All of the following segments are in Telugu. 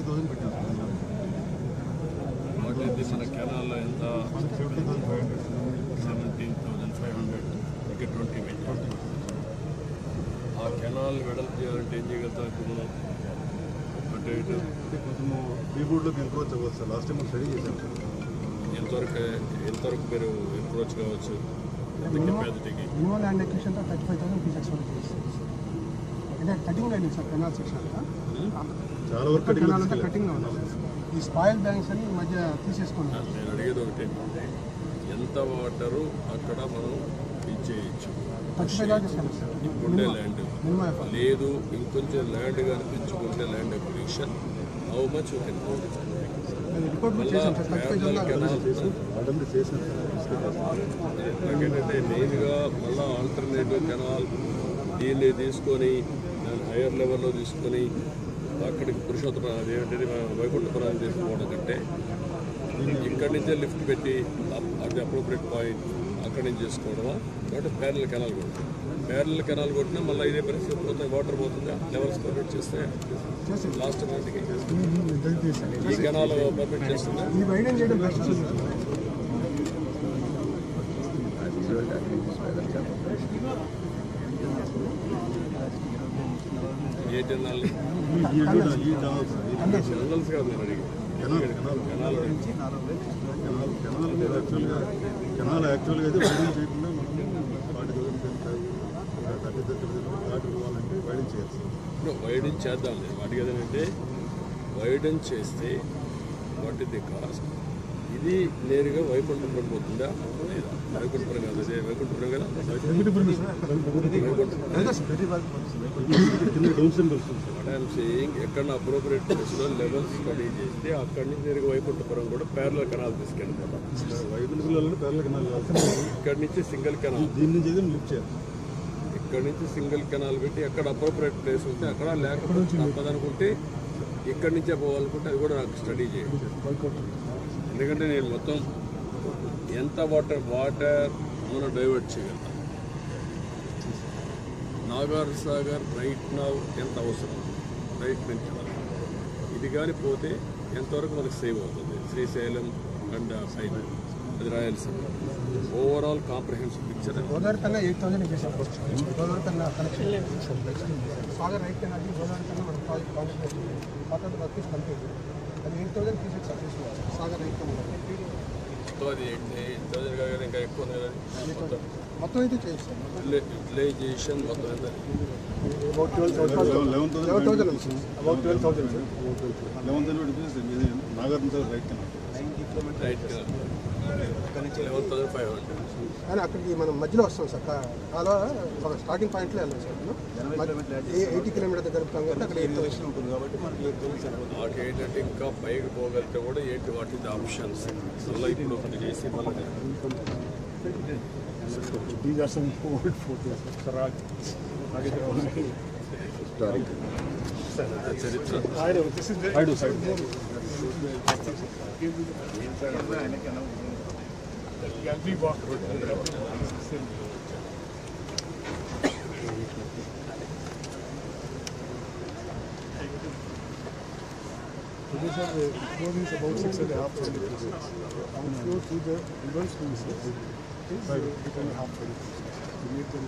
70,000 పెట్టారు. మన కెనాల్లో ఎంత 17,500 ఇక్కడ 20 మీటర్. ఆ కెనాల్ వెడల్పు చేయాలంటే ఏం చేయగలుగుతాం ఇప్పుడు మనం? అంటే కొంచెము బీబోర్డ్లోకి ఎంక్రోచ్ అవ్వచ్చు సార్. లాస్ట్ టైం స్టడీ చేశాం సార్. ఎంతవరకు మీరు ఎంక్రోచ్ కావచ్చు? కెపాసిటీకి minimum land acquisition 35,000 rupees expect చేస్తాం. అంటే కటింగ్ అయింది సార్ కెనాల్ సెక్షన్ అంతా. చాలా వరకు కెనాల్ అంతా కటింగ్ ఉంది. ఈ స్పాయిల్ బ్యాంక్స్ అని ఈ మధ్య తీసేసుకున్నాం. నేను అడిగేది ఒకటి, ఎంత వాటరు అక్కడ మనం ఇచ్చేయచ్చు? 35,000 ఇస్తాం సార్. ఉండే ల్యాండ్ లేదు, ఇంకొంచెం ల్యాండ్ కనిపించుకుంటే land acquisition how much report చేసాం సార్. 35,000 నాకేంటంటే మెయిన్గా మళ్ళీ ఆల్టర్నేటివ్ కెనాల్ దీన్ని తీసుకొని దాన్ని హైయర్ లెవెల్లో తీసుకొని అక్కడికి పురుషోత్తమ అదేంటంటే వైకుంఠపురం తీసుకోవడం కంటే ఇక్కడి నుంచే లిఫ్ట్ పెట్టి అది అప్రోప్రియట్ పాయింట్ అక్కడి నుంచి చేసుకోవడమా? కాబట్టి ప్యారల్ కెనాల్ కొడుతుంది. ప్యారల్ కెనాల్ కొట్టినా మళ్ళీ ఇదే పరిస్థితి పోతుంది, వాటర్ పోతుంది, లెవెల్స్ పర్మిట్ చేస్తే లాస్ట్ మంత్కి ఈ కెనాల్ పర్మిట్ చేస్తుంది. ఏ కెనాల్ జనరల్స్ కాదు నేను అడిగి కెనాల్ యాక్చువల్గా అయితే వైడింగ్ చేయకుండా మనం 40,000 దాటి పోవాలంటే వైడింగ్ చేయాలి. ఇప్పుడు వైడింగ్ చేద్దాం లేదు వాటికి ఏదంటే వైడింగ్ చేస్తే వాట్ ఇస్ ది కాస్ట్? ఇది నేరుగా వైకుంఠపురం పోతుందా లేదా? వైకుంఠపురం కాదు, అదే వైకుంఠపురం కదా. ఎక్కడ అప్రోప్రియట్ ప్లేస్లో లెవెల్స్ స్టడీ చేస్తే అక్కడి నుంచి నేరుగా వైకుంఠపురం కూడా ప్యారలల్ కెనాల్ తీసుకెళ్ళిపోతాం. వైకుంఠపురంలో ప్యారలల్ కెనాల్ ఇక్కడి నుంచి సింగిల్ కెనాల్, దీని నుంచి అయితే లిఫ్ట్ చేయాలి. ఇక్కడి నుంచి సింగిల్ కెనాల్ పెట్టి ఎక్కడ అప్రోప్రియట్ ప్లేస్ ఉంటే అక్కడ, లేకపోతే తప్పదనుకుంటే ఇక్కడి నుంచే పోవాలనుకుంటే అది కూడా నాకు స్టడీ చేయండి. ఎందుకంటే నేను మొత్తం ఎంత వాటర్ మనం డైవర్ట్ చేయగలుగుతాం. నాగార్జునసాగర్ రైట్ నౌ ఎంత అవసరం రైట్ నుంచి ఇది కానీ పోతే ఎంతవరకు మనకు సేవ్ అవుతుంది? శ్రీశైలం అండ్ సైడ్ అది Rayalaseema overall comprehensive picture. Godavari కన్నా 8,000 చేసాం. గోదావరి కన్నా కనెక్షన్ సాగర్ రైట్ కన్నా గోదావరి కన్నా మన ప్రాజెక్ట్ కాంట్రాక్ట్ వర్క్ కంప్లీట్. అది 8,000 తీసేసి సాగర్ రైట్ కన్నా అది 8,000 కాదు ఇంకా ఎక్కువ ఉంది కదా. మొత్తం అయితే చేస్తాం. యూటిలైజేషన్ మొత్తం ఎంత? About 12,000. Nagarjunasagar right canal right 11,500. కానీ అక్కడికి మనం మధ్యలో వస్తాం సార్. కాలువ ఒక స్టార్టింగ్ పాయింట్లో వెళ్ళాం సార్. 80 కిలోమీటర్ దగ్గర అక్కడ 8,000 ఉంటుంది కాబట్టి మనకి 8,000 మాకు ఏంటంటే ఇంకా పైకి పోగలిగితే కూడా ఏంటి వాటి ఆప్షన్స్ మళ్ళీ ఇప్పుడు ఒకటి చేసి మళ్ళీ These are some old photos. చరిత్ర This is the gallery walk road. This is the floor is about 6.5 meters. On floor to the reverse to the 8.5 meters.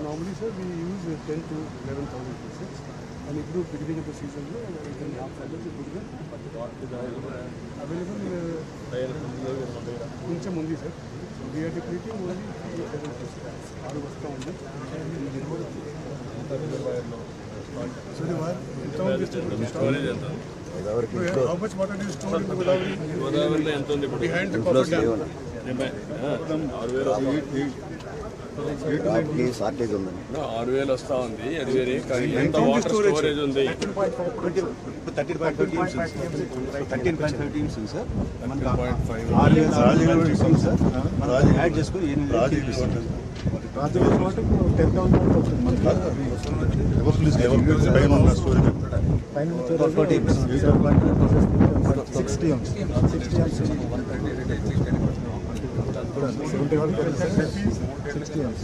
Normally, sir, we use 10 to 11,000 pieces. And if you beginning of the season, 8.5 meters is good. Available కొంచెం ఉంది sir. We are depleting only 7 pieces. ఆరు వస్తూ ఉంది. How much water do you store in Godavari? గోదావరిలో ఎంత ఉంది ఇప్పుడు? Behind the copper dam. Shortage ఉందండి. 6,000 వస్తూ ఉంది. అది వేరే కానీ ఎంత వాటర్ స్టోరేజ్ ఉంది? 13.5 TMS సార్. 13.5 సార్ యాడ్ చేసుకుని 8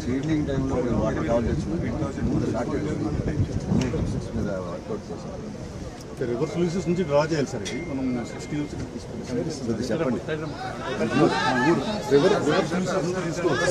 సీడ్లింగ్ టైంలో వాటర్ కావాలి తెచ్చుకున్నాం. సార్ రివర్స్ లూసెస్ నుంచి డ్రా చేయాలి సార్ ఇది మనం 60 నుంచి తీసుకుంటాం. చెప్పండి. రివర్స్ లూసెస్ నుంచి తీసుకోవచ్చు.